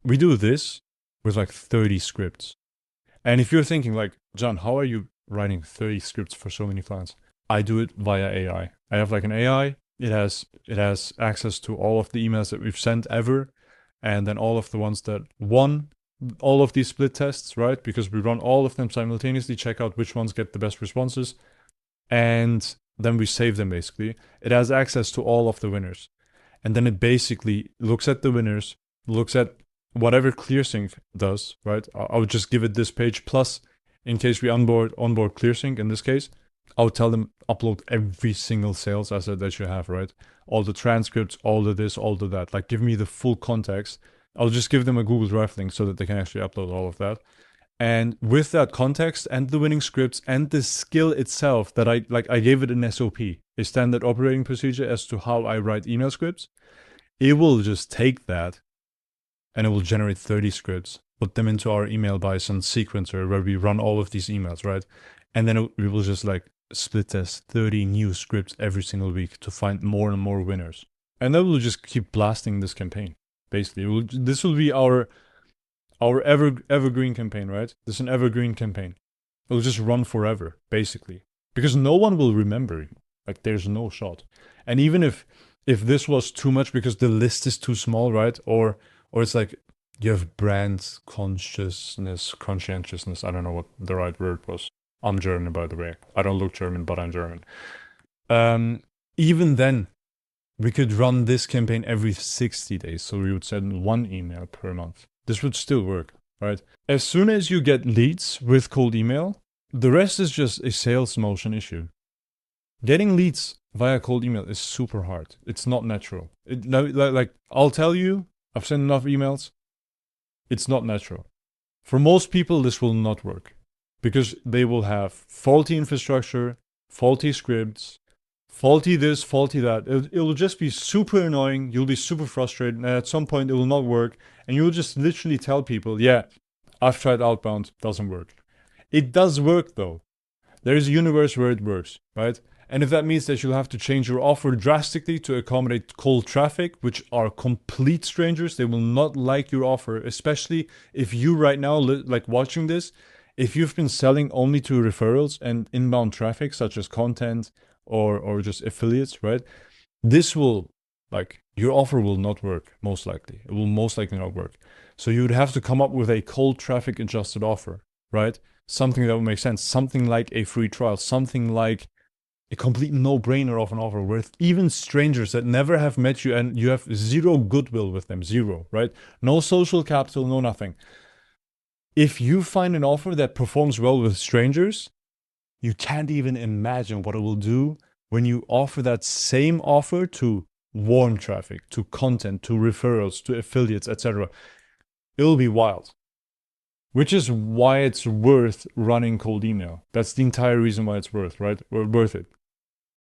We do this with like 30 scripts. And if you're thinking like, John, how are you writing 30 scripts for so many clients? I do it via AI. I have like an AI. It has access to all of the emails that we've sent ever, and then all of the ones that won all of these split tests, right? Because we run all of them simultaneously, check out which ones get the best responses, and then we save them basically. It has access to all of the winners. And then it basically looks at the winners, looks at whatever ClearSync does, right? I would just give it this page plus, in case we onboard ClearSync in this case, I would tell them upload every single sales asset that you have, right? All the transcripts, all the this, all the that. Like give me the full context. I'll just give them a Google Drive link so that they can actually upload all of that. And with that context and the winning scripts and the skill itself that I gave it an SOP, a standard operating procedure as to how I write email scripts. It will just take that and it will generate 30 scripts, put them into our email bison sequencer where we run all of these emails, right? And then we will just like split test 30 new scripts every single week to find more and more winners. And then we'll just keep blasting this campaign. Basically, this will be our evergreen campaign, right? This is an evergreen campaign. It'll just run forever, basically. Because no one will remember you. Like, there's no shot. And even if this was too much because the list is too small, right? Or it's like you have brand conscientiousness. I don't know what the right word was. I'm German, by the way. I don't look German, but I'm German. Even then, we could run this campaign every 60 days. So we would send one email per month. This would still work, right? As soon as you get leads with cold email, the rest is just a sales motion issue. Getting leads via cold email is super hard. It's not natural. Like I'll tell you, I've sent enough emails. It's not natural. For most people, this will not work because they will have faulty infrastructure, faulty scripts, faulty this, faulty that. It'll just be super annoying. You'll be super frustrated, and at some point it will not work. And you'll just literally tell people, yeah, I've tried outbound, doesn't work. It does work though. There is a universe where it works, right? And if that means that you'll have to change your offer drastically to accommodate cold traffic, which are complete strangers, they will not like your offer, especially if you right now, like watching this, if you've been selling only to referrals and inbound traffic, such as content or just affiliates, right? This will, like, your offer will not work, most likely. It will most likely not work. So you would have to come up with a cold traffic adjusted offer, right? Something that would make sense. Something like a free trial. Something like a complete no-brainer of an offer with even strangers that never have met you and you have zero goodwill with them. Zero, right? No social capital, no nothing. If you find an offer that performs well with strangers, you can't even imagine what it will do when you offer that same offer to warm traffic, to content, to referrals, to affiliates, etc. It'll be wild. Which is why it's worth running cold email. That's the entire reason why it's worth, right? Or worth it.